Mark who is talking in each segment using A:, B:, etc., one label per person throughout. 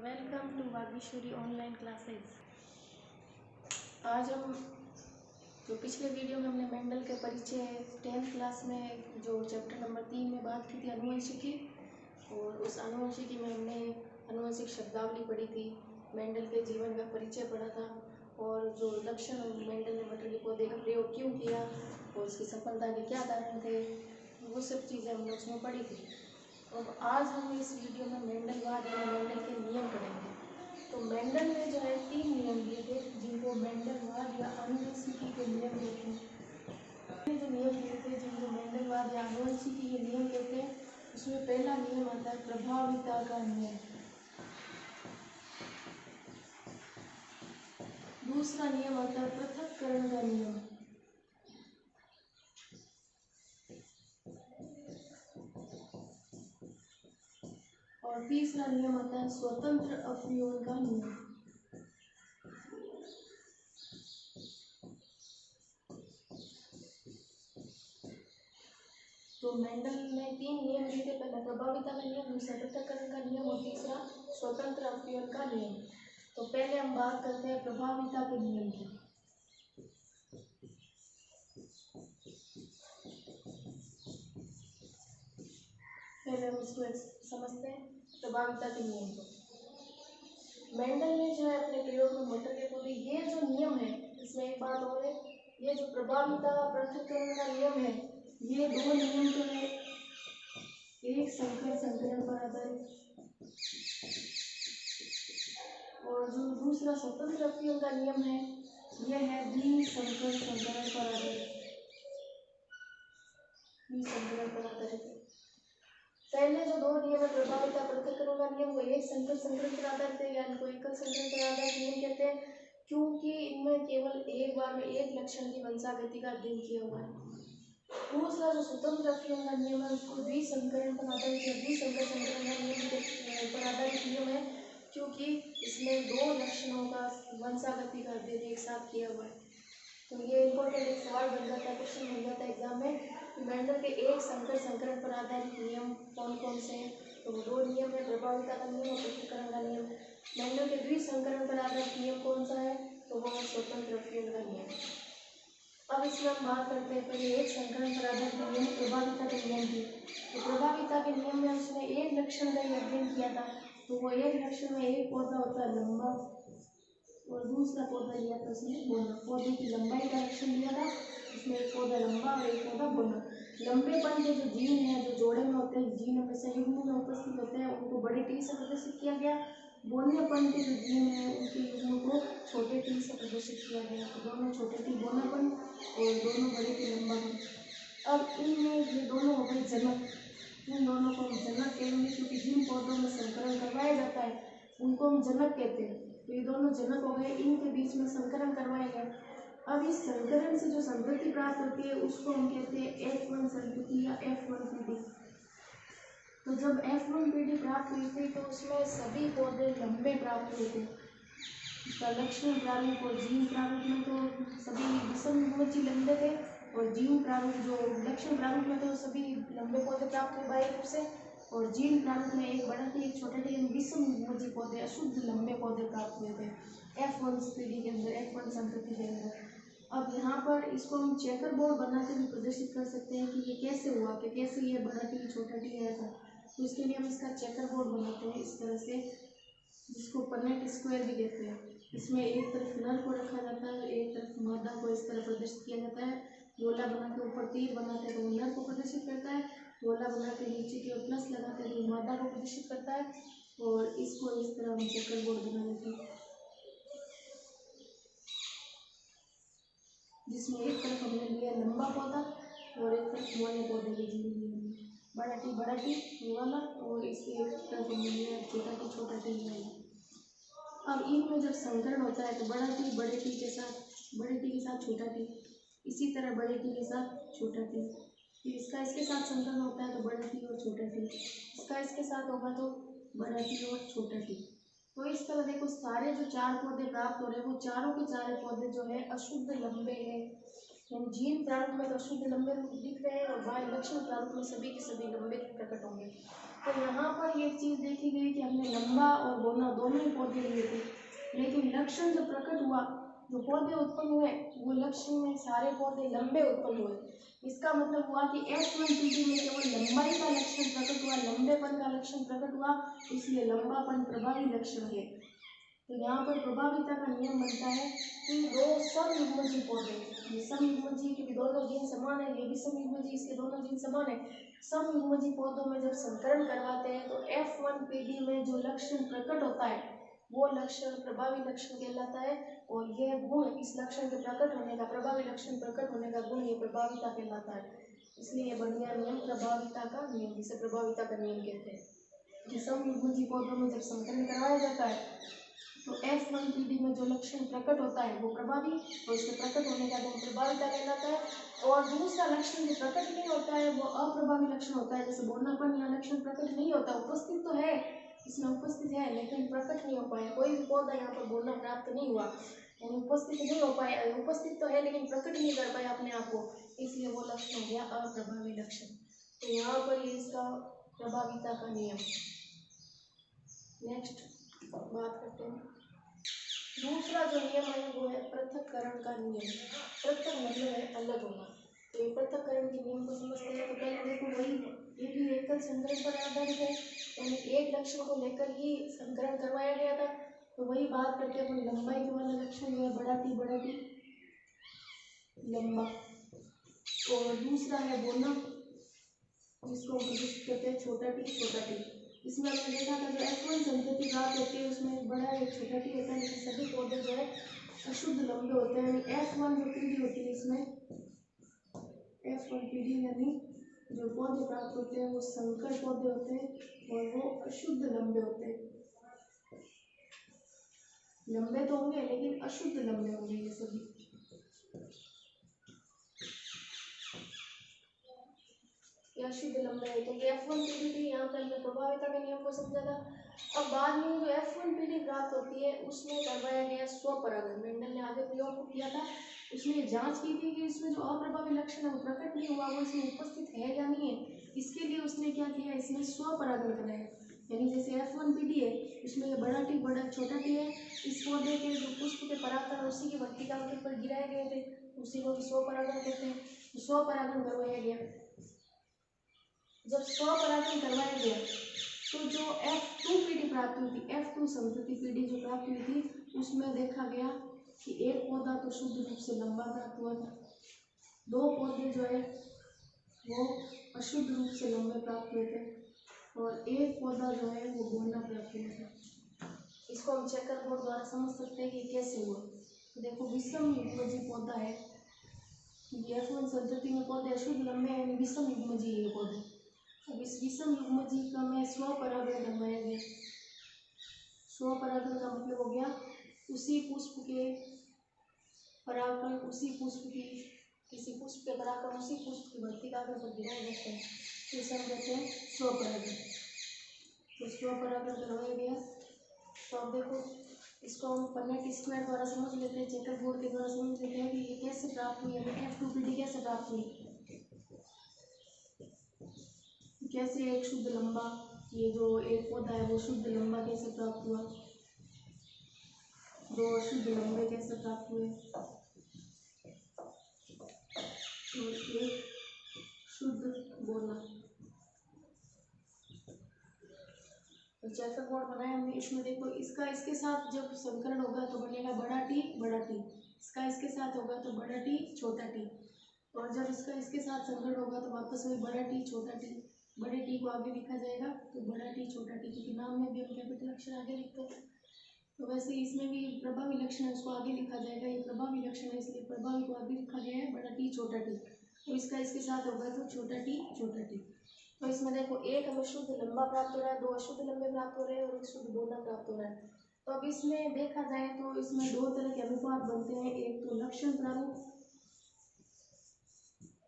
A: Welcome to Vagishwari online classes. आज हम जो पिछले वीडियो में हमने मेंडल के परिचय 10th क्लास में जो चैप्टर नंबर 3 में बात की थी अनुवंशिकी, और उस अनुवंशिकी में हमने अनुवंशिक शब्दावली पढ़ी थी, मेंडल के जीवन का परिचय पढ़ा था और जो लक्षण मेंडल ने मटर के पौधे का प्रयोग क्यों किया और उसकी सफलता के क्या कारण थे, वो सब चीज़ें हमने उसमें पढ़ी थी। अब आज हम इस वीडियो में मेंडलवाद या मेंडल के नियम पढ़ेंगे। तो मेंडल ने जो है 3 नियम दिए थे जिनको मेंडलवाद या अनुवंशिकी के नियम कहते हैं। जो नियम दिए थे जिनको मेंडलवाद या अनुवंशिकी के नियम कहते हैं, उसमें पहला नियम आता है प्रभाविता का नियम। दूसरा नियम आता है पृथक्करण का नियम। और तीसरा नियम आता है स्वतंत्र अपव्यय का नियम। तो मेंडल ने 3 नियम दिए थे, पहला प्रभाविता का नियम, दूसरा पृथक्करण का नियम और तीसरा स्वतंत्र अपव्यय का नियम। तो पहले हम बात करते हैं प्रभाविता के नियम की। पहले हम इसको समझते हैं प्रभाविता के नियम को। मेंडल ने जो है अपने प्रयोग में मटर के पौधे, ये जो नियम है इसमें एक बात और है, ये जो प्रभाविता पृथक्करण का नियम है, ये दो नियम जो है एक संकर संकरण पर आधारित और जो दूसरा स्वतंत्र अपव्यय का नियम है यह है द्विसंकर संकरण पर आधारित। पहले जो दो नियम है प्रभाविता पृथक्करण का नियम, वो एक संकर संकरण पर आधारित है या इनको एकल संकरण पर आधारित नियम कहते हैं, क्योंकि इनमें केवल एक बार में एक लक्षण की वंशागति का अध्ययन किया हुआ है। दूसरा जो स्वतंत्र अपव्यय का नियम है उसको द्विसंकरण पर आधारित या द्विसंकर संकरण का नियम पर आधारित नियम है, क्योंकि इसमें दो लक्षणों का वंशागति का अध्ययन एक साथ किया हुआ है। तो ये इम्पोर्टेंट एक सवाल बन जाता है, क्वेश्चन बन जाता है एग्जाम में कि मेंडल के एक संकर संकरण पर आधारित नियम कौन कौन से हैं। तो वो दो नियम है, प्रभाविता का नियम और पृथक्करण का नियम। मेंडल के द्विसंकरण पर आधारित नियम कौन सा है, तो वो स्वतंत्र अपव्यय का नियम। अब इसमें हम बात करते हैं पहले एक संकरण पर आधारित नियम प्रभाविता के नियम की। तो प्रभाविता के नियम में उसने एक लक्षण का ही अध्ययन किया था। तो वो एक लक्षण में एक पौधा होता है लंबा और दूसरा पौधा लिया था उसने बोना। पौधे की लंबाई का लक्षण लिया था, उसमें एक पौधा लंबा और एक पौधा बोना। लंबेपन के जो जीन है जो जोड़े में होते हैं, जीन हमेशा युग्म में उपस्थित होते हैं, उनको बड़े टी से प्रदर्शित किया गया। बोनेपन के जो जीन है उनके युग्म को छोटे टी से प्रदर्शित किया गया। तो दोनों छोटे टी बोनापन और दोनों बड़े टी लंबापन। अब इनमें ये दोनों हो गए जनक। इन दोनों को हम जनक कहेंगे, क्योंकि जिन पौधों में संकरण करवाया जाता है उनको हम जनक कहते हैं। तो ये दोनों जनक हो गए, इनके बीच में संकरण करवाया गया। अब इस संकरण से जो संतति प्राप्त होती है उसको हम कहते हैं F1 संतति या F1 पीढ़ी। तो जब F1 पीढ़ी प्राप्त हुई थी तो उसमें सभी पौधे लंबे प्राप्त हुए थे। इसका लक्षण प्रारूप और जीन प्रारूप में तो सभी विषम लंबे थे, और जीन प्रारूप जो लक्षण प्रारूप में तो सभी लंबे पौधे प्राप्त हुए बाह्य रूप से, और जीन प्रारूप में एक बड़ा टी एक छोटा टी विषम पौधे अशुद्ध लंबे पौधे प्राप्त हुए थे F1 पीढ़ी के अंदर, F1 संतति के अंदर। अब यहाँ पर इसको हम चेकर बोर्ड बना के भी प्रदर्शित कर सकते हैं कि ये कैसे हुआ, कि कैसे ये बड़ा टी छोटा टी है ऐसा। तो इसके लिए हम इसका चेकर बोर्ड बनाते हैं इस तरह से, जिसको पनेट स्क्वायर भी कहते हैं। इसमें एक तरफ नर को रखा जाता है, एक तरफ मादा को इस तरह प्रदर्शित किया जाता है। गोला बना के ऊपर तीर बनाते हैं तो वो नर को प्रदर्शित करता है, गोला बना के नीचे की ओर प्लस लगाते हैं तो मादा को प्रदर्शित करता है, और इसको इस तरह हम चेकर बोर्ड बना देते हैं, जिसमें एक तरफ हमने लिया लंबा पौधा और एक तरफ मोटे पौधे के लिए बड़ा टी ये वाला, और इसके एक तरफ हमने लिया छोटा टी ये वाला। अब इनमें जब संकरण होता है तो बड़ा टी बड़े टी के साथ छोटा टी, इसी तरह बड़े टी के साथ छोटा टी, फिर इसका इसके साथ संकरण होता है तो बड़ा टी और छोटा टी, इसका इसके साथ होगा तो बड़ा टी और छोटा टी। तो इस तरह देखो सारे जो 4 पौधे प्राप्त हो रहे हैं वो चारों के चारों पौधे जो है अशुद्ध लंबे हैं। यानी जीन प्रारूप में तो अशुद्ध लंबे दिख रहे हैं और बाह्य लक्षण प्रारूप में सभी के सभी लंबे प्रकट होंगे। तो यहाँ पर एक चीज़ देखी गई कि हमने लंबा और बोना दोनों ही पौधे लिए थे, लेकिन लक्षण जब प्रकट हुआ, जो पौधे उत्पन्न हुए वो लक्षण में सारे पौधे लंबे उत्पन्न हुए। इसका मतलब हुआ कि F1 पीढ़ी में केवल लंबाई का लक्षण प्रकट हुआ, लंबेपन का लक्षण प्रकट हुआ, इसलिए लंबापन प्रभावी लक्षण है। तो यहाँ पर प्रभाविता का नियम बनता है कि दो समयुग्मजीय पौधे, ये समयुग्मजीय के भी दोनों जीन समान है, ये भी समयुग्मजीय, इसके दोनों जीन समान है। समयुग्मजीय पौधों में जब संकरण करवाते हैं तो F1 पीढ़ी में जो लक्षण प्रकट होता है वो लक्षण प्रभावी लक्षण कहलाता है, और यह गुण, इस लक्षण के प्रकट होने का, प्रभावी लक्षण प्रकट होने का गुण, ये प्रभाविता कहलाता है। इसलिए ये बढ़ गया नियम प्रभाविता का नियम, जिसे प्रभाविता का नियम कहते हैं। कि समयुग्मजीय पौधों में जब संकरण करवाया जाता है तो F1 पीढ़ी में जो लक्षण प्रकट होता है वो प्रभावी, और उसके प्रकट होने का गुण प्रभाविता कहलाता है। और दूसरा लक्षण जो प्रकट नहीं होता है वो अप्रभावी लक्षण होता है, जैसे बोनापन, या लक्षण प्रकट नहीं होता, उपस्थित तो है, इसमें उपस्थित है लेकिन प्रकट नहीं हो पाया, कोई भी पौधा यहाँ पर बोलना प्राप्त नहीं हुआ, यानी उपस्थित नहीं हो पाया, उपस्थित तो है लेकिन प्रकट नहीं कर पाया अपने आप को, इसलिए वो लक्षण हो गया अप्रभावी लक्षण। तो यहाँ पर ये इसका प्रभाविता का नियम। नेक्स्ट बात करते हैं, दूसरा जो नियम है वो है पृथक्करण का नियम। पृथक मतलब है अलग होना। तो ये पृथक्करण के नियम को समझते हैं। तो पहले देखो, वही ये भी एकल संकरण पर आधारित है, यानी एक लक्षण को लेकर ही संकरण करवाया गया था। तो वही बात करके अपन लंबाई के वाला लक्षण जो है बड़ा टी लंबा, और दूसरा है बोना, जिसको हम कहते हैं छोटा टी। इसमें हमने देखा था जो F1 संतति प्राप्त होती है उसमें एक बड़ा एक छोटा टी होता है, लेकिन सभी पौधे जो है अशुद्ध लंबे होते हैं। F1 जो पीढ़ी होती है इसमें F1 पीढ़ी यानी जो पौधे प्राप्त होते हैं वो संकर पौधे होते हैं और वो अशुद्ध लंबे होते हैं। लंबे तो होंगे लेकिन अशुद्ध लंबे होंगे ये सभी। अशुद्ध लंबे है। तो ये F1 पीढ़ी थी, यहाँ पे हमने प्रभाविता के नियम को समझा था। अब बाद में जो F1 पीढ़ी प्राप्त होती है उसमें करवाया गया स्वपरागण। मेंडल ने आगे प्रयोग किया था, उसमें जांच की थी कि इसमें जो अप्रभावी लक्षण है वो प्रकट नहीं हुआ, वो इसमें उपस्थित है या नहीं है। इसके लिए उसने क्या किया, इसमें स्वपरागण कराया। यानी जैसे F1 पीढ़ी है उसमें ये बड़ा टी बड़ा छोटा टी है, इस पौधे के जो पुष्प के परागकण उसी की वर्तिका के ऊपर गिराए गए थे, उसी को भी स्वपरागण कहते हैं। स्वपरागण करवाया गया। जब स्वपरागण करवाया गया तो जो F2 पीढ़ी प्राप्त हुई थी, F2 संतति पीढ़ी जो प्राप्त हुई थी उसमें देखा गया कि एक पौधा तो शुद्ध रूप से लंबा प्राप्त हुआ था, दो पौधे जो है वो अशुद्ध रूप से लंबे प्राप्त हुए थे, और एक पौधा जो है वो बोना प्राप्त हुआ था। इसको हम चेकर बोर्ड द्वारा समझ सकते हैं कि कैसे हुआ। तो देखो, विषम युग्मजीय पौधा है, F1 संतति में पौधे अशुद्ध लंबे हैं, विषम युग्मजीय ये पौधे। अब इस विषम युग्मजीय का में स्वपरागण करवाया गया। स्वपरागण का मतलब हो गया उसी पुष्प के परागकण उसी पुष्प की किसी पुष्प के परागकण उसी पुष्प की वर्तिका के ऊपर गिराए जाते हैं, इसे हम कहते हैं स्वपरागण। तो स्वपरागण करवाया गया। तो अब देखो, इसको हम पन्नेट स्क्वायर द्वारा समझ लेते हैं, चेकर बोर्ड के द्वारा समझ लेते हैं कि ये कैसे प्राप्त हुई, यानी F2 पीढ़ी कैसे प्राप्त हुई, कैसे एक शुद्ध लंबा, ये जो एक पौधा है वो शुद्ध लंबा कैसे प्राप्त हुआ, दो अशुद्ध लंबे कैसे प्राप्त हुए, और एक शुद्ध बोना। तो चेकर बोर्ड बनाया हमने, इसमें देखो, इसका इसके साथ जब संकरण होगा तो बनेगा बड़ा टी, इसका इसके साथ होगा तो बड़ा टी, छोटा टी, और जब इसका इसके साथ संकरण होगा तो वापस वही बड़ा टी, छोटा टी। बड़े टी को आगे लिखा जाएगा तो बड़ा टी, छोटा टी, क्योंकि नाम में भी हम कैपिटल अक्षर आगे लिखते हैं। तो वैसे इसमें भी प्रभावी लक्षण है, उसको आगे लिखा जाएगा, ये प्रभावी लक्षण है इसलिए प्रभावी को आगे लिखा गया है, बड़ा टी, छोटा टी। तो इसका इसके साथ होगा तो छोटा टी, छोटा टी। तो इसमें देखो, एक हमें शुद्ध लंबा प्राप्त हो रहा है, दो अशुद्ध लंबे प्राप्त हो रहे हैं, और एक शुद्ध बोना प्राप्त हो रहा है। तो अब इसमें देखा जाए तो इसमें दो तरह के अनुपात बनते हैं, एक तो लक्षण प्रारूप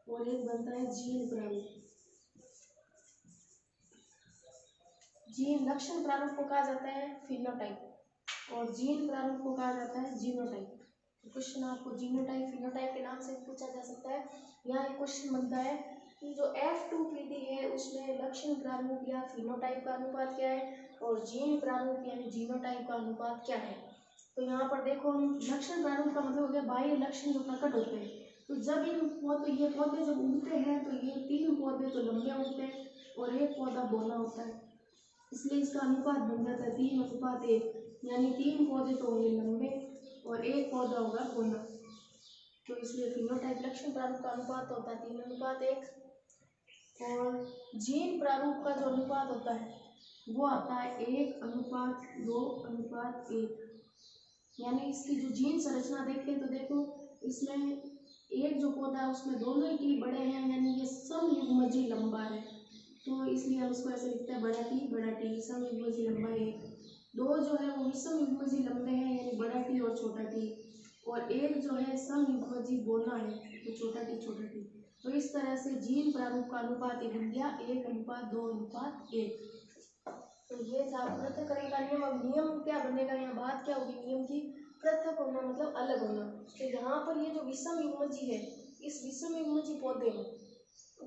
A: और एक बनता है जीन प्रारूप। जीन लक्षण प्रारूप को कहा जाता है फिनोटाइप, और जीन प्रारूप को कहा जाता है जीनोटाइप। क्वेश्चन आपको जीनोटाइप फिनोटाइप के नाम से पूछा जा सकता है। यहाँ एक क्वेश्चन बनता है कि जो F2PD है उसमें लक्षण प्रारूप या फिनोटाइप का अनुपात क्या है और जीन प्रारूप यानी जीनोटाइप का अनुपात क्या है। तो यहाँ पर देखो हम लक्षण प्रारूप का मतलब हो गया बाह्य लक्षण जो प्रकट होते हैं। तो जब ये पौधे जब उगते हैं तो ये 3 पौधे तो लंबे उगते हैं और एक पौधा बौना होता है, इसलिए इसका अनुपात बन जाता है 3:1, यानी 3 पौधे तो होंगे लंबे और एक पौधा होगा बौना। तो इसलिए फिनोटाइप लक्षण प्रारूप का अनुपात होता है 3:1। और जीन प्रारूप का जो अनुपात होता है वो आता है 1:2:1, यानी इसकी जो जीन संरचना देखें तो देखो इसमें एक जो पौधा है उसमें दोनों ही टी बड़े हैं, यानी ये समयुग्मजी लंबा है, तो इसलिए हम उसको ऐसे लिखते हैं बड़ा टी समयुग्मजी लंबा है। दो जो है वो विषम युग्मजी लंबे हैं, यानी बड़ा टी और छोटा टी, और एक जो है समयुग्मजी बौना है, तो छोटा टी। तो इस तरह से जीन प्रारूप का अनुपात बन गया 1:2:1। तो ये था पृथक्करण का नियम। अब नियम क्या बनेगा, यहाँ बात क्या होगी नियम की, पृथक होना मतलब अलग होना। तो यहाँ पर ये जो विषम युग्मजी है, इस विषम युग्मजी पौधे में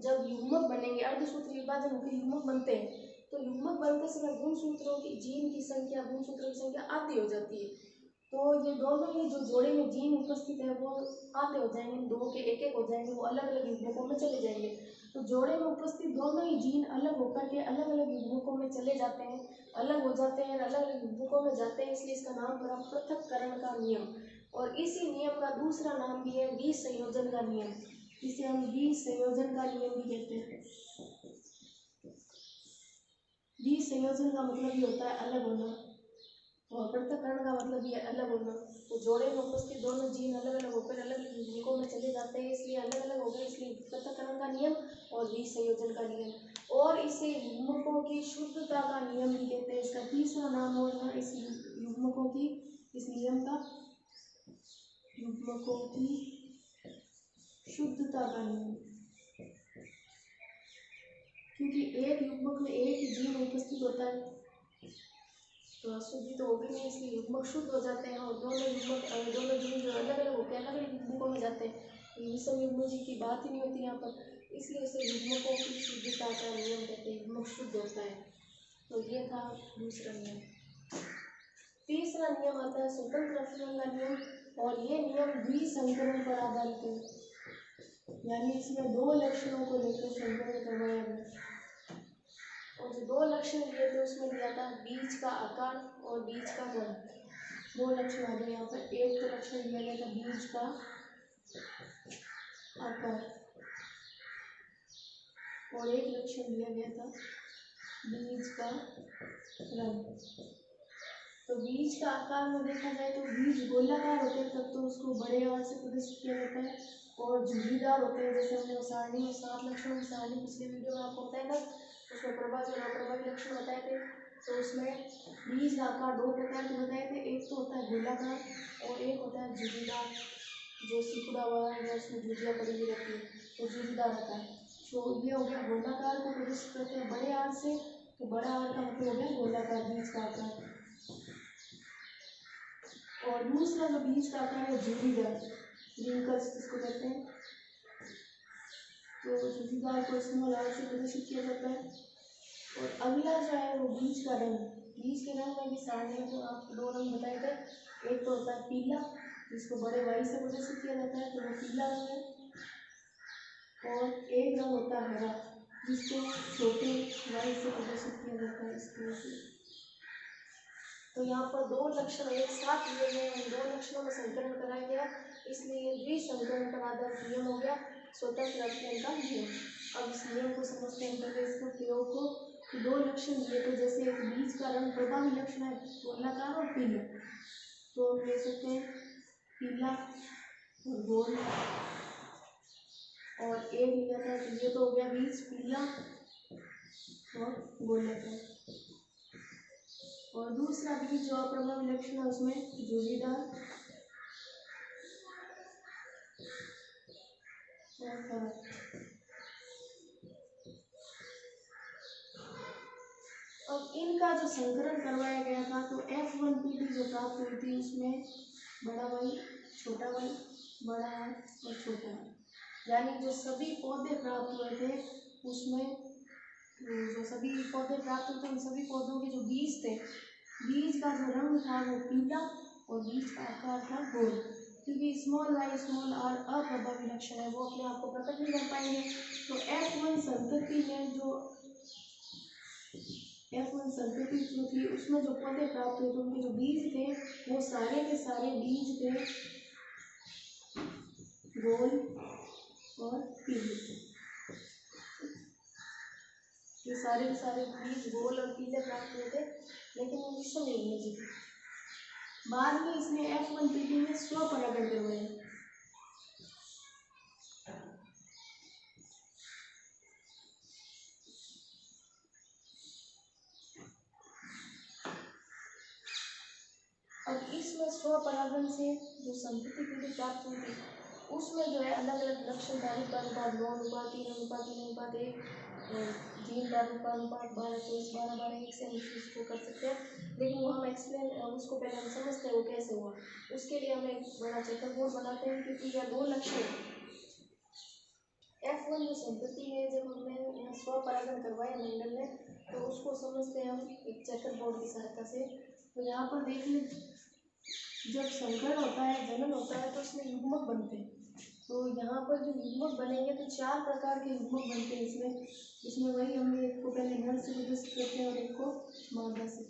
A: जब युग्मक बनेंगे, अर्धसूत्र विभाजन होकर युग्मक बनते हैं, तो युग्मक बनते समय गुणसूत्रों की जीन की संख्या गुणसूत्रों की संख्या आधी हो जाती है। तो ये दोनों ही जो जोड़े में जीन उपस्थित है वो आधे हो जाएंगे, 2 के 1-1 हो जाएंगे, वो अलग अलग युग्मकों में चले जाएंगे। तो जोड़े में उपस्थित दोनों ही जीन अलग होकर के अलग अलग युग्मकों में चले जाते हैं, अलग हो जाते हैं, अलग अलग युग्मकों में जाते हैं, इसलिए इसका नाम पड़ा पृथक्करण का नियम। और इसी नियम का दूसरा नाम भी है विसंयोजन का नियम, इसे हम विसंयोजन का नियम भी कहते हैं। विसंयोजन का मतलब ये होता है अलग होना, और पृथक्करण का मतलब ये अलग होना। तो जोड़े में उपस्थित दोनों जीन अलग अलग होकर अलग अलग युग्मकों में चले जाते हैं, इसलिए अलग अलग हो गए, इसलिए पृथक्करण का नियम और विसंयोजन का नियम। और इसे युग्मकों की शुद्धता का नियम भी कहते हैं। इसका तीसरा नाम होगा इस युग्मकों की, इस नियम का युग्मकों की शुद्धता का नियम, क्योंकि एक युग्मक में एक ही जीन उपस्थित होता है तो अशुद्धि तो होगी नहीं, इसलिए युग्मक शुद्ध हो जाते हैं। और दोनों जीन जो अलग अलग होते हैं अलग अलग युग्मकों में जाते हैं, विषम युग्म जी की बात ही नहीं होती यहाँ पर, इसलिए इसे युग्मकों की शुद्धता का नियम कहते हैं, युग्मक शुद्ध होता है। तो ये था दूसरा नियम। तीसरा नियम आता है स्वतंत्र अपसरण का नियम, और ये नियम द्विसंकरण पर आधारित है, यानी इसमें 2 लक्षणों को लेकर संकरण करवाया गया। और जो 2 लक्षण लिए थे उसमें दिया था बीज का आकार और बीज का रंग। 2 लक्षण आ गए यहाँ पर। एक तो लक्षण दिया गया था बीज का आकार और एक लक्षण दिया गया था बीज का रंग। तो बीज का आकार में देखा जाए तो बीज गोलाकार होते हैं तब तो उसको बड़े आकार से प्रदर्शित किया जाता है, और झुर्रीदार होते हैं, जैसे हमने सारणी में 7 लक्षणों की सारणी पिछले वीडियो में आपको बताया था, उसमें प्रभावी और अप्रभावी लक्षण बताए थे। तो उसमें बीज का आकार 2 प्रकार के बताए थे, एक तो होता है गोलाकार और एक होता है झुर्रीदार, जो सिकुड़ा हुआ है उसमें झुर्रियाँ पड़ी हुई रहती है तो झुर्रीदार होता है। तो ये हो गया गोलाकार को प्रदर्शित करते हैं बड़े आकार से, तो बड़ा आकार का मतलब हो गया गोलाकार बीज का आकार। और दूसरा जो बीज का आकार है झुर्रीदार, रिंकल्स जिसको कहते हैं, तो झुर्रीदार को स्मॉल आर से प्रदर्शित किया जाता है। और अगला जो है वो बीज का रंग। बीज के रंग में भी सारणी में तो आपको 2 रंग बताए थे, एक तो होता है पीला जिसको बड़े वाई से प्रदर्शित किया जाता है, तो वो पीला रंग है, और एक रंग होता है हरा जिसको छोटे वाई से प्रदर्शित किया जाता है, इस तरह से। तो यहाँ पर 2 लक्षण एक साथ लिए गए, उन 2 लक्षणों में संकरण कराया गया, इसलिए द्विसंकरण पर आधारित नियम हो गया स्वतंत्र अपसरण का नियम। अब इस नियम को समझते हैं पहले इसको प्रयोग को। 2 लक्षण दिए थे, जैसे एक बीज का रंग प्रभावी लक्षण है गोलाकार और पीला, तो हम ले सकते हैं पीला और गोल, और एक लिया था तो ये तो हो गया बीज पीला और गोलाकार। और दूसरा बीज जो अप्रभावी लक्षण है उसमें झुर्रीदार और हरा। अब इनका जो संकरण करवाया गया था तो F1PD जो प्राप्त हुई थी उसमें बड़ा वाई, छोटा वाई, बड़ा आर और छोटा आर। यानी जो सभी पौधे प्राप्त हुए थे उसमें जो सभी पौधे प्राप्त हुए थे उन सभी पौधों के जो बीज थे, बीज का जो रंग था वो पीला और बीज का आकार था गोल। क्योंकि स्मॉल y स्मॉल r अप्रभावी लक्षण है, वो अपने आप को प्रकट नहीं कर पाएंगे। तो F1 संतति में जो F1 संतति जो थी उसमें जो पौधे प्राप्त हुए थे उनके जो बीज थे वो सारे के सारे बीज थे गोल और पीले। ये सारे के सारे बीज गोल और पीले प्राप्त हुए थे, लेकिन वो विषम युग्म जी थे। बाद में इसने F1 पीटी में स्वपरागण करवाया। अब इसमें स्वपरागण से जो संतति पीढ़ी प्राप्त हुई थी उसमें जो है अलग अलग लक्षण धारित का अनुपात 9 अनुपात 3 अनुपात 3 अनुपात 1 और 3 का अनुपात 12 23 12 12 1 से हम इसको कर सकते हैं, लेकिन वो हम एक्सप्लेन उसको पहले हम समझते हैं वो कैसे हुआ। उसके लिए हम एक बड़ा चेकर बोर्ड बनाते हैं, क्योंकि यह दो लक्षण F1 जो संतति है जब हमने स्वपरागण करवाया मंडल में तो उसको समझते हैं हम एक चेकर बोर्ड की सहायता से। तो यहाँ पर देख लें, जब संकरण होता है, जनन होता है, तो उसमें युग्मक बनते हैं। तो यहाँ पर जो युग्मक बनेंगे तो 4 प्रकार के युग्मक बनते हैं इसमें वही हमने एक को पहले नर से प्रदर्शित करते हैं और एक को मादा से।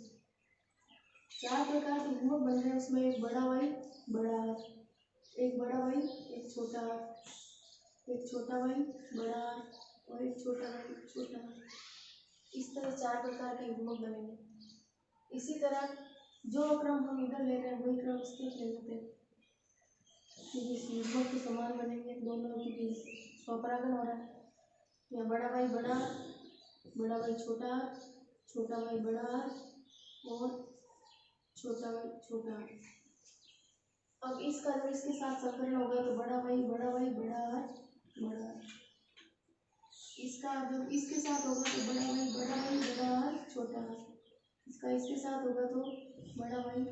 A: 4 प्रकार के युग्मक बन रहे हैं, उसमें एक बड़ा वाई बड़ा आर, एक बड़ा वाई एक छोटा आर, एक छोटा वाई बड़ा आर और एक छोटा वाई छोटा आर। इस तरह 4 प्रकार के युग्मक बनेंगे। इसी तरह जो क्रम हम इधर ले रहे हैं वही क्रम इसके ले लेते हैं, क्योंकि इस युग्मक के समान बनेंगे दोनों की स्वपरागण हो रहा है। यहाँ बड़ा भाई छोटा भाई बड़ा और छोटा भाई छोटा। अब इसका जब इसके साथ संकरण होगा तो बड़ा भाई बड़ा। इसका जब इसके साथ होगा तो बड़ा भाई छोटा। इसका इसके साथ होगा तो बड़ा भाई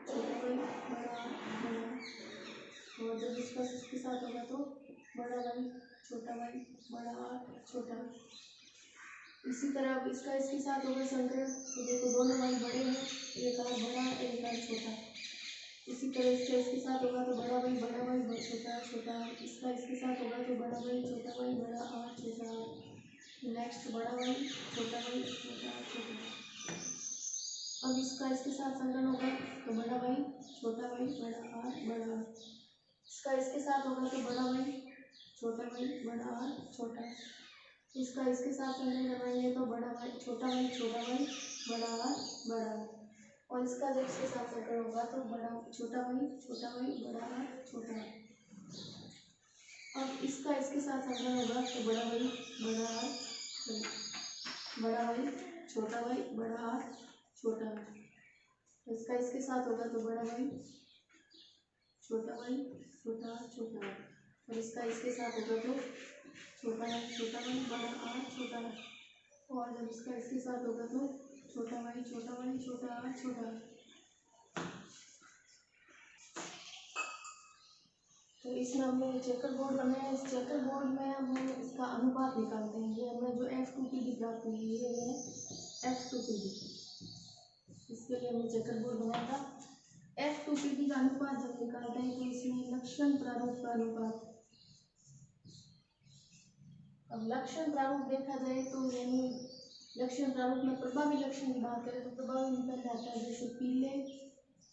A: छोटा भाई बड़ा। और जब इसका इसके साथ होगा तो बड़ा भाई बड़ा छोटा। इसी तरह अब इसका इसके साथ होगा संकरण, तो देखो दोनों भाई बड़े हैं, एक आर बड़ा एक आर छोटा। इसी तरह इसका इसके साथ होगा तो बड़ा भाई छोटा छोटा। इसका इसके साथ होगा तो बड़ा भाई बड़ा आर छोटा। नेक्स्ट बड़ा भाई छोटा छोटा। अब इसका इसके साथ संकरण होगा तो बड़ा भाई बड़ा आर। इसका इसके साथ होगा तो बड़ा भाई बड़ा आर छोटा। इसका इसके साथ संकलन करवाएंगे तो बड़ा भाई छोटा भाई बड़ा आर बड़ा। और इसका जब इसके साथ संकलन होगा तो छोटा भाई बड़ा आर छोटा। अब इसका इसके साथ संकलन होगा तो बड़ा भाई बड़ा आर छोटा भाई बड़ा आर छोटा। इसका इसके साथ होगा तो बड़ा भाई छोटा आर छोटा। और इसका इसके साथ होगा तो छोटा भाई बड़ा आर छोटा। और जब इसका इसके साथ होगा तो छोटा भाई छोटा आर छोटा। तो इसमें हमने चेकर बोर्ड बनाया। इस चेकर बोर्ड में हम इसका अनुपात निकालते हैं। ये हमें जो F2PD प्राप्त हुई है ये है F2PD। इसके लिए हमने चेकर बोर्ड बनाया था। F2PD का अनुपात जब निकालते हैं तो इसमें लक्षण प्रारूप का अनुपात। अब लक्षण प्रारूप देखा जाए तो यानी लक्षण प्रारूप में प्रभावी लक्षण की बात करें तो प्रभावी निकल जाता है, जैसे पीले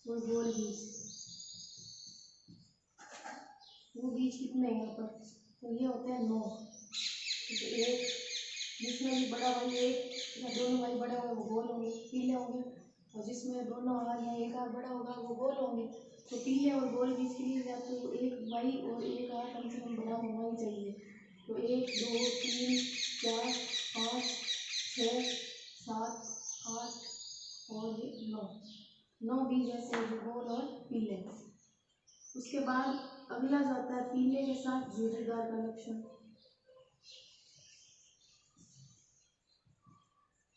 A: और गोल बीज। वो बीज कितने हैं यहाँ पर, तो ये होते हैं 9। तो एक जिसमें भी बड़ा भाई एक या दोनों भाई बड़ा होगा वो गोल होंगे पीले होंगे, और जिसमें दोनों आर या एक आर बड़ा होगा वो गोल होंगे। तो पीले और गोल बीज के लिए या तो एक भाई और एक आर कम से कम बड़ा होना ही चाहिए। तो 1 2 3 4 5 6 7 8 और ये 9 बीज ऐसे गोल और पीले। उसके बाद अगला जाता है पीले के साथ जोड़ीदार का लक्षण।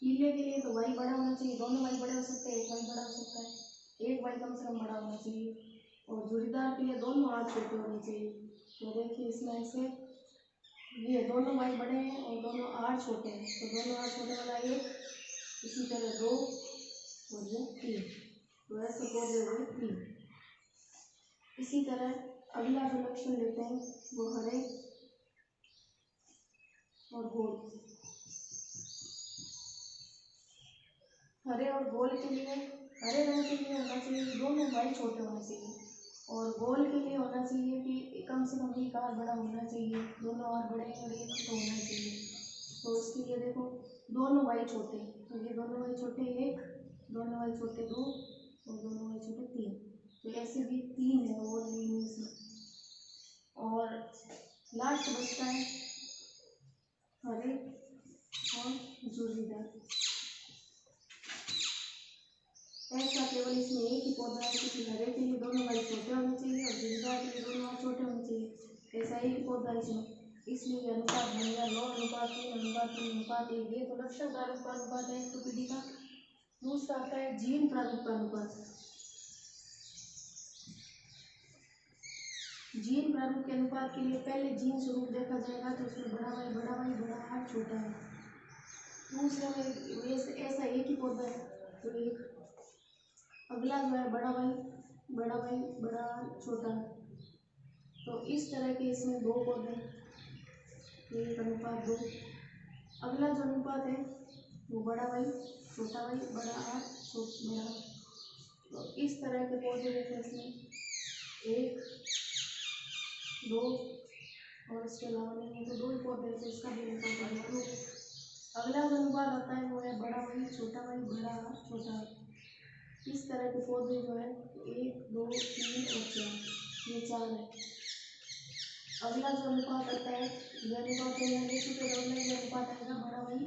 A: पीले के लिए तो भाई बड़ा होना चाहिए, दोनों भाई बड़े हो सकते हैं, एक भाई बड़ा हो सकता है, एक भाई कम से कम बड़ा होना चाहिए। और जोड़ीदार के लिए दोनों आर छोटे होने चाहिए। तो देखिए इसमें ऐसे ये दोनों वाई बड़े हैं और दोनों आर छोटे हैं, तो दोनों आर छोटे वाला एक, इसी तरह 2 और ये 3, तो ऐसे पौधे हुए 3। इसी तरह अगला जो लक्षण लेते हैं वो हरे और गोल। हरे और गोल के लिए, हरे रंग के लिए होना चाहिए कि दोनों वाई छोटे होने चाहिए, और गोल के लिए होना चाहिए कि कम से कम एक आर बड़ा होना चाहिए, दोनों आर बड़े और एक छोटा होना चाहिए। तो इसके लिए देखो दोनों वाई छोटे, तो ये दोनों वाई छोटे 1, दोनों वाई छोटे 2 और दोनों वाई छोटे 3, तो ऐसे भी 3 है और नहीं इसमें। और लास्ट बचता है हरे और जोड़ीदार। ऐसा केवल इसमें एक ही पौधा है, क्योंकि हरे के लिए दोनों वाई छोटे होने चाहिए और जोड़ीदार के लिए दोनों वाई छोटे होने चाहिए। ऐसा एक ही पौधा है इसमें, इसलिए अनुपात बन गया 9:3:3:1। ये तो लक्षण प्रारूप का अनुपात है एक पीढ़ी का। दूसरा आता है जीन प्रारूप का अनुपात। जीन प्रारूप के अनुपात के लिए पहले जीन स्वरूप देखा जाएगा, तो उसमें बड़ा वाई बड़ा आर छोटा है। दूसरे में ऐसा एक ही पौधा है, तो एक अगला जो है बड़ा वाई बड़ा आर छोटा है। तो इस तरह के इसमें 2 पौधे, एक अनुपात 2। अगला जो अनुपात है वो बड़ा वाई छोटा वाई बड़ा आर बड़ा। तो इस तरह के पौधे देखें इसमें 1 2 और इसके अलावा नहीं है, तो 2 ही पौधे, तो इसका भी अनुपात है 2। अगला जो अनुपात आता है वो है बड़ा वाई छोटा वाई बड़ा आर छोटा आर। इस तरह के पौधे जो है 1 2 3 और 4, ये 4 है। अगला जो अनुपात आता है ये अनुपात है, यहाँ देख चुके हैं ये अनुपात आएगा बड़ा वाई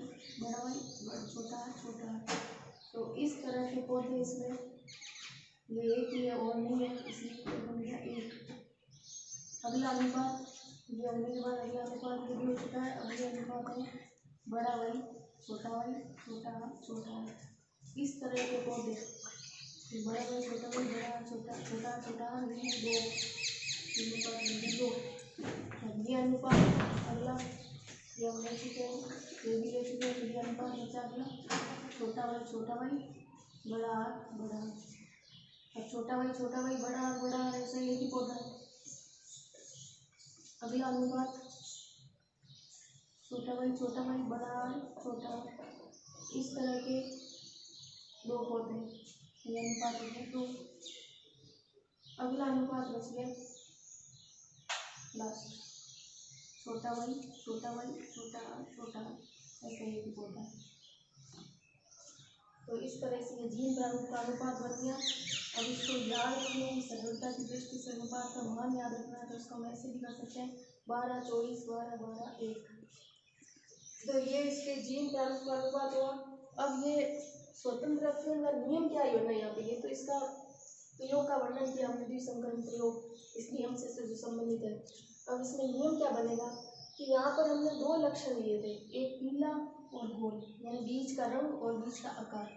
A: छोटा आर। तो इस तरह के पौधे इसमें ये एक ही है और नहीं है, इसलिए बन गया 1। अगला अनुपात ये होने के बाद अगला अनुपात ये भी हो चुका है। अगले अनुपात है बड़ा वाई छोटा आर। इस तरह के पौधे बड़ा वाई छोटा छोटा आर, ये 2 अनुपात। ये अनुपात अगला ये हम ले चुके हैं, ये भी ले चुके हैं। ये अनुपात बचा अगला छोटा वाई बड़ा आर। अब छोटा वाई बड़ा आर ऐसा एक ही पौधा है। अगला अनुपात छोटा वाई बड़ा आर छोटा आर। इस तरह के 2 पौधे, ये अनुपात हो गया 2। अगला अनुपात बच गया लास्ट छोटा वाई छोटा आर ऐसा एक पौधा है। तो इस तरह से ये जीन प्रारूप का अनुपात बन गया। अब इसको याद रखने की सरलता की दृष्टि से अनुपात का मान याद रखना है, तो उसको हम ऐसे भी कर सकते हैं 12 24 12 12 1। तो ये इसके जीन प्रारूप का अनुपात हुआ। अब ये स्वतंत्र अपक्षयों का नियम क्या होना है यहाँ पे, ये तो इसका प्रयोग का वर्णन किया हमने, द्विसंकरण प्रयोग इस नियम से जो संबंधित है। अब इसमें नियम क्या बनेगा कि यहाँ पर हमने 2 लक्षण लिए थे, एक पीला और गोल, यानी बीज का रंग और बीज का आकार।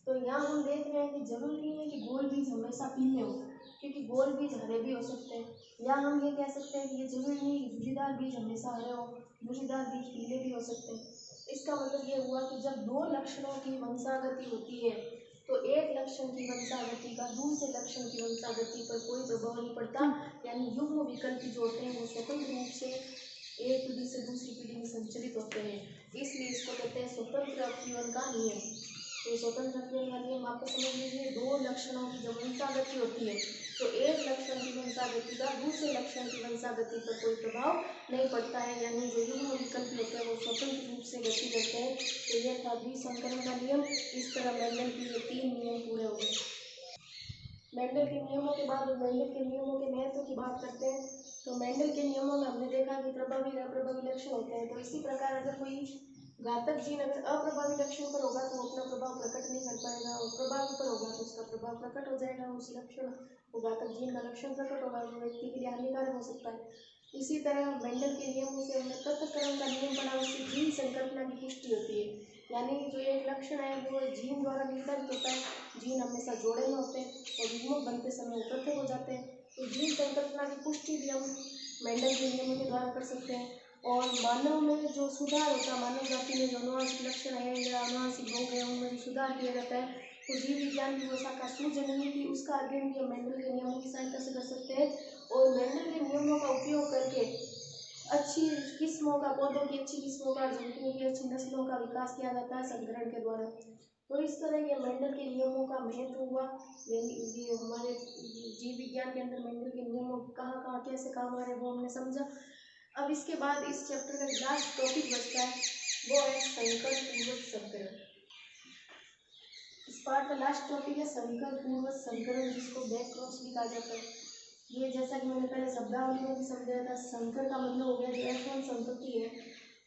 A: तो यहाँ हम देख रहे हैं कि जरूरी नहीं है कि गोल बीज हमेशा पीले हो, क्योंकि गोल बीज हरे भी हो सकते हैं। या हम ये कह सकते हैं कि ये जरूरी नहीं कि झुर्रीदार बीज हमेशा हरे हो, झुर्रीदार बीज पीले भी हो सकते हैं। इसका मतलब ये हुआ कि जब 2 लक्षणों की वंशागति होती है, तो एक लक्षण की वंशागति का दूसरे लक्षण की वंशागति पर कोई प्रभाव नहीं पड़ता, यानी युग्म विकल्प जो होते हैं वो स्वतंत्र रूप से एक पीढ़ी से दूसरी पीढ़ी में संचरित होते हैं। इसलिए इसको कहते हैं स्वतंत्र अपक्षयन का नियम। तो स्वतंत्र अपक्षयन का नियम आपको समझ लीजिए, 2 लक्षणों की जब वंशागति होती है तो एक लक्षण की वंशागति का दूसरे लक्षण की वंशागति पर कोई प्रभाव नहीं पड़ता है, यानी जो युग्म विकल्प होते हैं वो स्वतंत्र रूप से गति करते हैं। तो यह था द्विसंकरण का नियम। इस तरह मेंडल के ये 3 नियम पूरे हो गए। मेंडल के नियमों के बाद मेंडल के नियमों के महत्व की बात करते हैं। तो मेंडल के नियमों में हमने देखा कि प्रभावी और अप्रभावी लक्षण होते हैं। तो इसी प्रकार अगर कोई घातक जीन अगर अप्रभावी लक्षण पर होगा तो अपना प्रभाव प्रकट नहीं कर पाएगा, और प्रभावी पर होगा तो उसका प्रभाव प्रकट हो जाएगा, उस लक्षण वो घातक जीन का लक्षण प्रकट होगा, वो व्यक्ति के लिए हानिकारक हो सकता है। इसी तरह मेंडल के नियमों से हमने पृथक्करण का नियम पढ़ा, उससे जीन संकल्पना की पुष्टि होती है, यानी जो एक लक्षण है वो जीन द्वारा निर्धारित होता है। जीन हमेशा जोड़े में होते हैं और युग्मक बनते समय वो पृथक हो जाते हैं। तो जीन संकल्पना की पुष्टि भी हम मेंडल के नियमों के द्वारा कर सकते हैं। और मानव में जो सुधार होता है, मानव जाति में जो अनुवांशिक लक्षण है या अनुवांशिक रोग है उनमें जो सुधार किया जाता है, तो जीव विज्ञान की वो शाखा सूजननी थी, उसका अध्ययन भी हम मेंडल के नियमों की सहायता से कर सकते हैं। और मेंडल के नियमों का उपयोग करके अच्छी किस्मों का, पौधों की अच्छी किस्मों का, जंतुओं की अच्छी नस्लों का विकास किया जाता है संकरण के द्वारा। तो इस तरह के मेंडल के नियमों का महत्व हुआ। ये हमारे जीव विज्ञान के अंदर मेंडल के नियमों कहाँ कहाँ कैसे काम आ रहे हैं वो हमने समझा। अब इसके बाद इस चैप्टर का लास्ट टॉपिक बचता है, वो है संकर पूर्वज संकरण। इस पार्ट का लास्ट टॉपिक है संकर पूर्वज संकरण, जिसको बैक क्रॉस भी कहा जाता है। ये जैसा कि मैंने पहले शब्दावली में भी समझाया था, संकर का मतलब हो गया जो F1 संतति है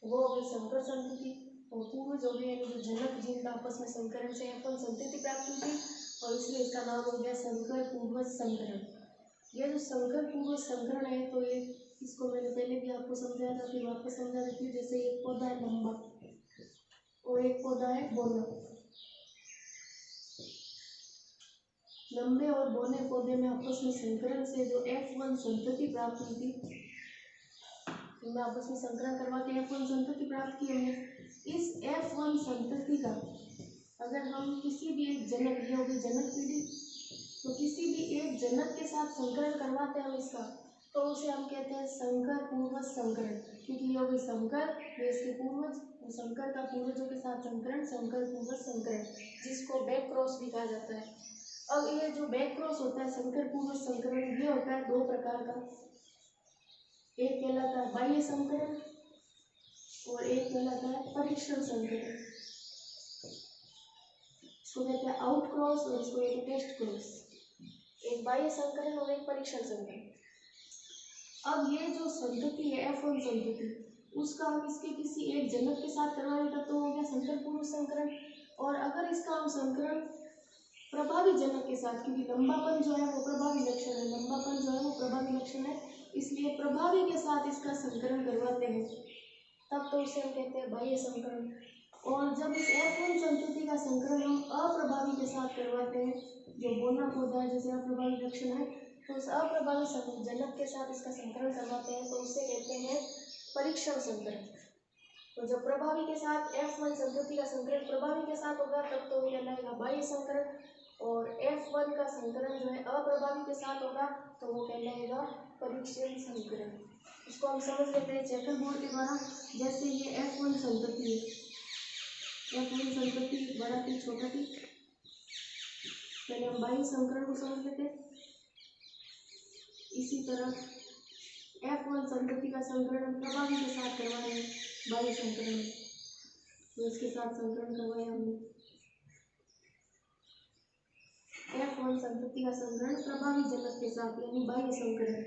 A: वो हो गई संकर संतति, और पूर्वज हो गए जो जनक जिनका आपस में संकरण से F1 संतति प्राप्त हुई थी, और इसलिए इसका नाम हो गया संकर पूर्वज संकरण। ये जो संकर पूर्वज संकरण है, तो ये इसको मैंने पहले भी आपको समझाया था, फिर वापस समझा देती हूँ। जैसे एक पौधा है लंबा और एक पौधा है बोना। लंबे और बोने पौधे में आपस में संकरण से जो F1 संतति प्राप्त हुई थी, इनमें आपस में संकरण करवा के F1 संतति प्राप्त की हमने। इस F1 संतति का अगर हम किसी भी एक जनक, ये होगी जनक पीढ़ी, तो किसी भी एक जनक के साथ संकरण करवाते हैं हम इसका, तो उसे हम कहते हैं संकर पूर्वज संकरण, क्योंकि ये होगी संकर, ये इसके पूर्वज, संकर का पूर्वजों के साथ संकरण, संकर पूर्वज संकरण, जिसको बैक क्रॉस भी कहा जाता है। अब ये जो बैक क्रॉस होता है संकर पूर्वज संकरण, ये होता है दो प्रकार का। एक कहलाता है बाह्य संकरण और एक कहलाता है परीक्षण संकरण। इसको कहते हैं आउट क्रॉस और इसको कहते हैं टेस्ट क्रॉस। एक बाह्य संकरण और एक परीक्षण संकरण। अब ये जो संतति है F1 संतति, उसका हम इसके किसी एक जनक के साथ करवाएंगे तो हो गया संकर पूर्व संकरण। और अगर इसका हम संकरण प्रभावी जनक के साथ, क्योंकि लंबापन जो है वो प्रभावी लक्षण है, लंबापन जो है वो प्रभावी लक्षण है, इसलिए प्रभावी के साथ इसका संकरण करवाते हैं, तब तो उसे हम कहते हैं बाह्य संकरण। और जब इस F1 संतति का संकरण हम अप्रभावी के साथ करवाते हैं, जो बोना पौधा है जैसे अप्रभावी लक्षण है, तो उस अप्रभावी जनक के साथ इसका संकरण करवाते हैं, तो उसे कहते हैं परीक्षण संकरण। तो जब प्रभावी के साथ F1 संतति का संकरण प्रभावी के साथ होगा तब तो कहलाएगा बाह्य संकरण, और F1 का संकरण जो है अप्रभावी के साथ होगा तो वो कहलाएगा परीक्षण संकरण। इसको हम समझ लेते हैं चेकर बोर्ड के द्वारा। जैसे ये F1 संतति है, F1 संतति बड़ा टी छोटा टी, पहले हम बाह्य संकरण को समझ लेते हैं। इसी तरह F1 संतति का संकरण हम प्रभावी के साथ करवा रहे हैं बाह्य संकरण, तो इसके साथ संकरण करवाया हमने। F1 संतति का संकरण प्रभावी जनक के साथ यानी बाह्य संकरण।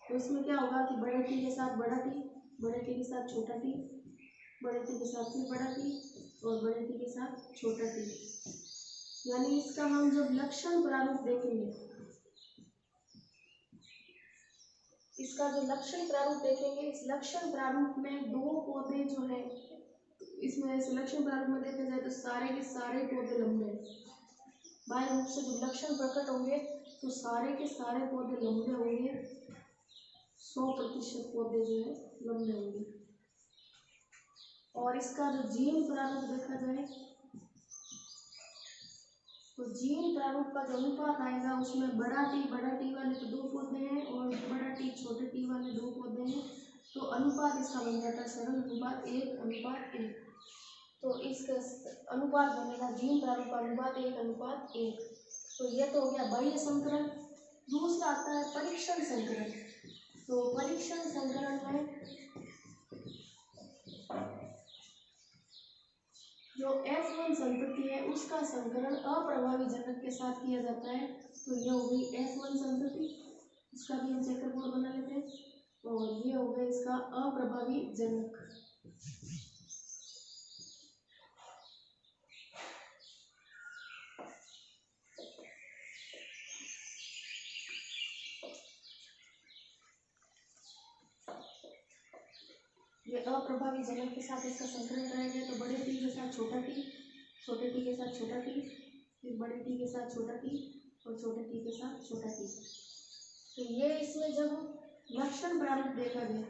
A: तो इसमें क्या होगा कि बड़े टी के साथ बड़ा टी, बड़े टी के साथ छोटा टी, बड़े टी के साथ फिर बड़ा टी और बड़े टी के साथ छोटा टी। यानी इसका हम जब लक्षण प्रारूप देखेंगे, इसका जो लक्षण प्रारूप देखेंगे, इस लक्षण प्रारूप में दो पौधे जो है, इसमें ऐसे लक्षण प्रारूप में देखा जाए तो सारे के सारे पौधे लंबे, बाह्य रूप से जो लक्षण प्रकट होंगे तो सारे के सारे पौधे लंबे होंगे, 100% पौधे जो है लंबे होंगे। और इसका जो जीन प्रारूप देखा जाए तो जीन प्रारूप का जो अनुपात आएगा उसमें बड़ा टी वाले तो दो पौधे हैं और बड़ा टी छोटे टी वाले दो पौधे हैं, तो अनुपात इसका बन जाता है सरल अनुपात 1:1। तो इसका अनुपात बनेगा जीन प्रारूप का अनुपात 1:1। तो यह तो हो गया बाह्य संकरण। दूसरा आता है परीक्षण संकरण। तो परीक्षण संकरण में जो F1 संतति है उसका संकरण अप्रभावी जनक के साथ किया जाता है, तो यह हो गई F1 संतति। इसका भी हम चेकर बोर्ड बना लेते हैं, और ये हो गया इसका अप्रभावी जनक। ये अप्रभावी जनक के साथ इसका संकरण कराया गया, तो बड़े टी के साथ छोटा टी, छोटे टी के साथ छोटा टी, फिर बड़े टी के साथ छोटा टी और छोटे टी के साथ छोटा टी। तो ये इसमें जब लक्षण प्रारूप देखा गया,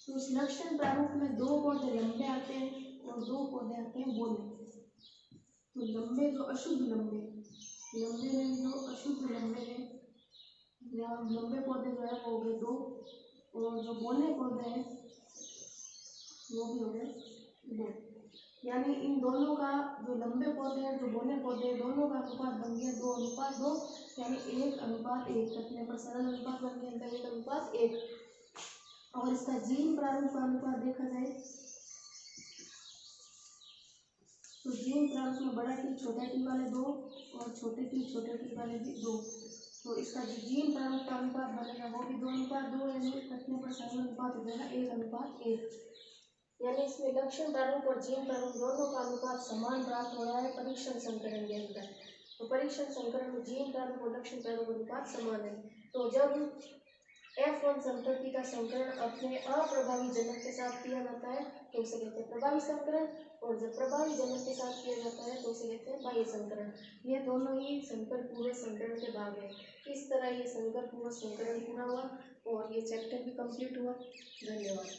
A: तो इस लक्षण प्रारूप में 2 पौधे लंबे आते हैं और 2 पौधे आते हैं बोले। तो लंबे जो अशुद्ध लंबे में जो अशुद्ध लंबे हैं, यहाँ लंबे पौधे जो है वो हो गए 2, और जो बोले पौधे हैं वो भी हो गए 2। यानी इन दोनों का जो लंबे पौधे हैं जो बोले पौधे दोनों का अनुपात बन गया 2:2, यानी 1:1 कटने पर सरल अनुपात बन गया 1:1। और इसका जीन प्रारूप का अनुपात देखा जाए तो जीन प्रारूप में बड़ा टी छोटा टी वाले 2 और छोटे टी वाले भी 2। तो इसका जो जीन प्रारूप का अनुपात बनेगा वो भी 2:2, यानी कटने पर सरल अनुपात हो जाएगा 1:1। यानी इसमें लक्षण प्रारूप और जीन प्रारूप दोनों का अनुपात समान प्राप्त हो रहा है परीक्षण संकरण के अंदर। तो परीक्षण संकरण में जीन प्रारूप और लक्षण प्रारूप अनुपात समान है। तो जब F1 संतति का संकरण अपने अप्रभावी जनक के साथ किया जाता है तो उसे कहते हैं प्रभावी संकरण, और जब प्रभावी जनक के साथ किया जाता है तो उसे कहते हैं बाह्य संकरण। ये दोनों ही संकर पूर्व संकरण के भाग हैं। इस तरह ये संकर पूर्व संकरण पूरा हुआ और ये चैप्टर भी कंप्लीट हुआ। धन्यवाद।